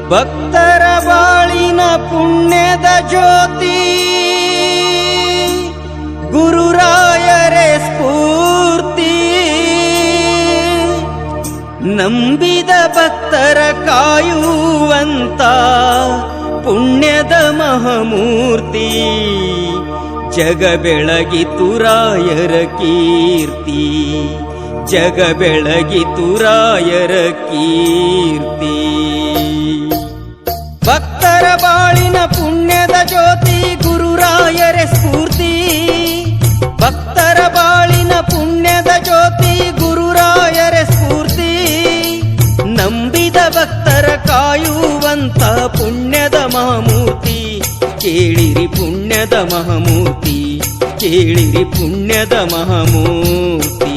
ಭಕ್ತರ ಬಾಳಿನ ಪುಣ್ಯದ ಜ್ಯೋತಿ ಗುರುರಾಯರೇ ಸ್ಫೂರ್ತಿ. ನಂಬಿದ ಭಕ್ತರ ಕಾಯುವಂತ ಪುಣ್ಯದ ಮಹಾಮೂರ್ತಿ. ಜಗ ಬೆಳಗಿತು ರಾಯರ ಕೀರ್ತಿ, ಜಗ ಬೆಳಗಿತು ರಾಯರ ಕೀರ್ತಿ. ಭಕ್ತರ ಬಾಳಿನ ಪುಣ್ಯದ ಜ್ಯೋತಿ ಗುರುರಾಯರೇ ಸ್ಫೂರ್ತಿ. ಭಕ್ತರ ಬಾಳಿನ ಪುಣ್ಯದ ಜ್ಯೋತಿ ಗುರುರಾಯರೇ ಸ್ಫೂರ್ತಿ. ನಂಬಿದ ಭಕ್ತರ ಕಾಯುವಂತ ಪುಣ್ಯದ ಮಹಾಮೂರ್ತಿ. ಕೇಳಿರಿ ಪುಣ್ಯದ ಮಹಾಮೂರ್ತಿ, ಕೇಳಿರಿ ಪುಣ್ಯದ ಮಹಾಮೂರ್ತಿ.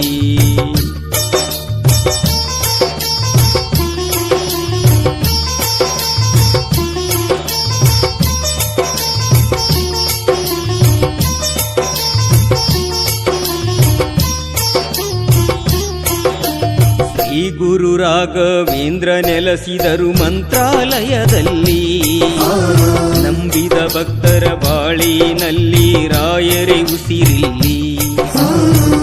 ಶ್ರೀ ಗುರು ರಾಘವೇಂದ್ರ ನೆಲೆಸಿದರು ಮಂತ್ರಾಲಯದಲ್ಲಿ. ನಂಬಿದ ಭಕ್ತರ ಬಾಳಿನಲ್ಲಿ ರಾಯರೇ ಉಸಿರಿಲ್ಲಿ.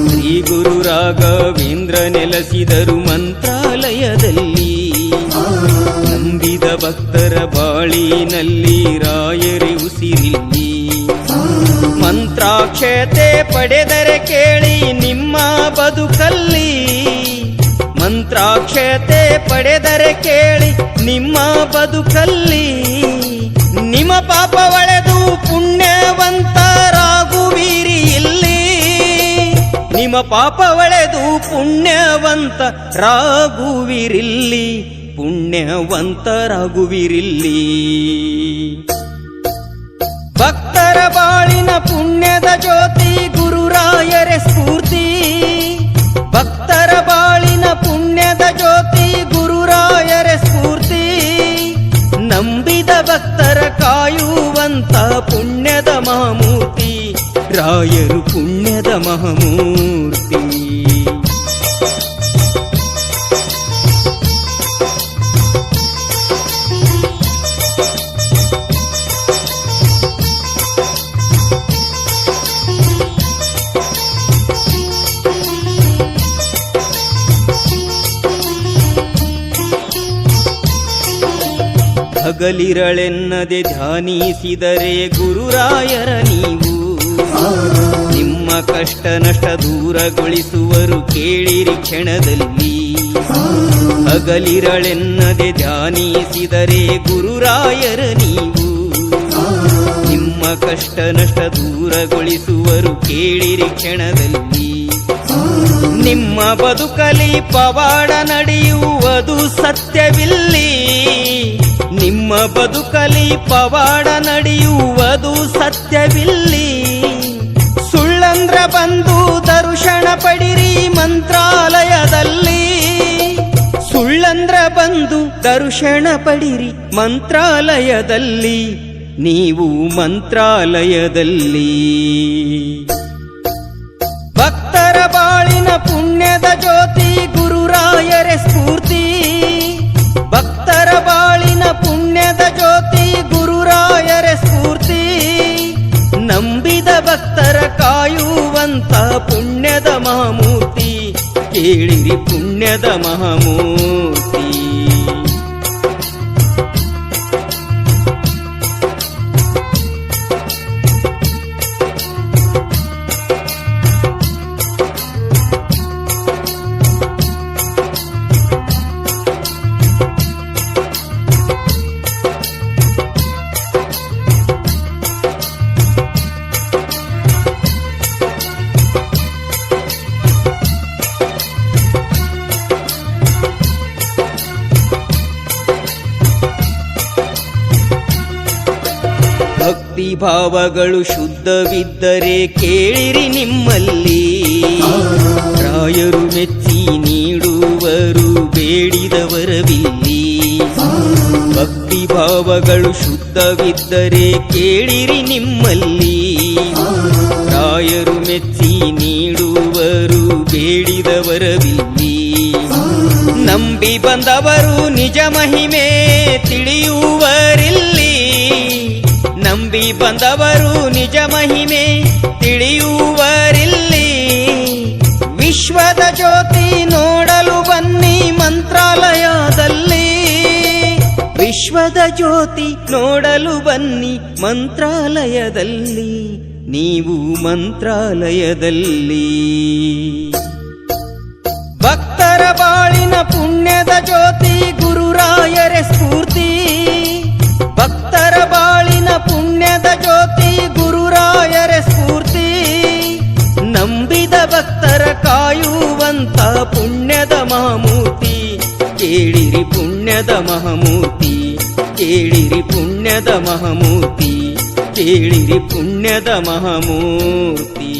ಶ್ರೀ ಗುರು ರಾಘವೇಂದ್ರ ನೆಲೆಸಿದರು ಮಂತ್ರಾಲಯದಲ್ಲಿ. ನಂಬಿದ ಭಕ್ತರ ಬಾಳಿನಲ್ಲಿ ರಾಯರೇ ಉಸಿರಿಲ್ಲಿ. ಮಂತ್ರಾಕ್ಷತೆ ಪಡೆದರೆ ಕೇಳಿ ನಿಮ್ಮ ಬದುಕಲ್ಲಿ. ಮಂತ್ರಾಕ್ಷತೆ ಪಡೆದರೆ ಕೇಳಿ ನಿಮ್ಮ ಬದುಕಲ್ಲಿ. ನಿಮ್ಮ ಪಾಪ ಒಳೆದು ಪುಣ್ಯವಂತರಾಗುವಿರಿ ಇಲ್ಲಿ. ನಿಮ್ಮ ಪಾಪ ಒಳೆದು ಪುಣ್ಯವಂತರಾಗುವಿರಿಲ್ಲಿ, ಪುಣ್ಯವಂತರಾಗುವಿರಿಲ್ಲಿ. ಭಕ್ತರ ಬಾಳಿನ ಪುಣ್ಯದ ಜ್ಯೋತಿ ಗುರುರಾಯರೇ ಸ್ಫೂರ್ತಿ. ಭಕ್ತರ ಬಾಳಿನ ಪುಣ್ಯದ ಜ್ಯೋತಿ ಗುರುರಾಯರೇ ಸ್ಫೂರ್ತಿ. ನಂಬಿದ ಭಕ್ತರ ಕಾಯುವಂತ ಪುಣ್ಯದ ಮಹಾಮೂರ್ತಿ. ರಾಯರು ಪುಣ್ಯದ ಮಹಾಮೂರ್ತಿ. ಹಗಲಿರಳೆನ್ನದೆ ಧ್ಯಾನಿಸಿದರೆ ಗುರುರಾಯರ ನೀವು. ನಿಮ್ಮ ಕಷ್ಟ ನಷ್ಟ ದೂರಗೊಳಿಸುವರು ಕೇಳಿರಿ ಕ್ಷಣದಲ್ಲಿ. ಹಗಲಿರಳೆನ್ನದೆ ಧ್ಯಾನಿಸಿದರೆ ಗುರುರಾಯರ ನೀವು. ನಿಮ್ಮ ಕಷ್ಟ ನಷ್ಟ ದೂರಗೊಳಿಸುವರು ಕೇಳಿರಿ ಕ್ಷಣದಲ್ಲಿ. ನಿಮ್ಮ ಬದುಕಲಿ ಪವಾಡ ನಡೆಯುವುದು ಸತ್ಯವಿಲ್ಲಿ. ನಿಮ್ಮ ಬದುಕಲಿ ಪವಾಡ ನಡೆಯುವುದು ಸತ್ಯವಿಲ್ಲಿ. ಸುಳ್ಳಂದ್ರ ಬಂದು ದರ್ಶನ ಪಡಿರಿ ಮಂತ್ರಾಲಯದಲ್ಲಿ. ಸುಳ್ಳಂದ್ರ ಬಂದು ದರ್ಶನ ಪಡಿರಿ ಮಂತ್ರಾಲಯದಲ್ಲಿ. ನೀವು ಮಂತ್ರಾಲಯದಲ್ಲಿ. ಭಕ್ತರ ಬಾಳಿನ ಪುಣ್ಯದ ಜ್ಯೋತಿ ಗುರುರಾಯರೇ ಸ್ಫೂರ್ತಿ. ಭಕ್ತರ ಬಾಳಿನ ಪುಣ್ಯದ ಜ್ಯೋತಿ ಗುರುರಾಯರೇ ಸ್ಫೂರ್ತಿ. ನಂಬಿದ ಭಕ್ತರ ಕಾಯುವಂತ ಪುಣ್ಯದ ಮಹಾಮೂರ್ತಿ. ಕೇಳಿರಿ ಪುಣ್ಯದ ಮಹಾಮೂರ್ತಿ. ಭಕ್ತಿ ಭಾವಗಳು ಶುದ್ಧವಿದ್ದರೆ ಕೇಳಿರಿ ನಿಮ್ಮಲ್ಲಿ. ರಾಯರು ಮೆಚ್ಚಿ ನೀಡುವರು ಬೇಡಿದವರವಿಲ್ಲಿ. ಭಕ್ತಿ ಭಾವಗಳು ಶುದ್ಧವಿದ್ದರೆ ಕೇಳಿರಿ ನಿಮ್ಮಲ್ಲಿ. ರಾಯರು ಮೆಚ್ಚಿ ನೀಡುವರು ಬೇಡಿದವರವಿಲ್ಲಿ. ನಂಬಿ ಬಂದವರು ನಿಜ ಮಹಿಮೆ ತಿಳಿಯುವರಿಲ್ಲಿ. ನಂಬಿ ಬಂದವರು ನಿಜ ಮಹಿಮೆ ತಿಳಿಯುವರಿಲ್ಲಿ. ವಿಶ್ವದ ಜ್ಯೋತಿ ನೋಡಲು ಬನ್ನಿ ಮಂತ್ರಾಲಯದಲ್ಲಿ. ವಿಶ್ವದ ಜ್ಯೋತಿ ನೋಡಲು ಬನ್ನಿ ಮಂತ್ರಾಲಯದಲ್ಲಿ. ನೀವು ಮಂತ್ರಾಲಯದಲ್ಲಿ. ಭಕ್ತರ ಬಾಳಿನ ಪುಣ್ಯದ ಜ್ಯೋತಿ ಗುರುರಾಯರೇ ಸ್ಫೂರ್ತಿ. ಭಕ್ತರ ಬಾಳಿನ ಪುಣ್ಯದ ಜ್ಯೋತಿ ಗುರುರಾಯರೇ ಸ್ಫೂರ್ತಿ. ನಂಬಿದ ಭಕ್ತರ ಕಾಯುವಂತ ಪುಣ್ಯದ ಮಹಾಮೂರ್ತಿ. ಕೇಳಿರಿ ಪುಣ್ಯದ ಮಹಾಮೂರ್ತಿ. ಕೇಳಿರಿ ಪುಣ್ಯದ ಮಹಾಮೂರ್ತಿ. ಕೇಳಿರಿ ಪುಣ್ಯದ ಮಹಾಮೂರ್ತಿ.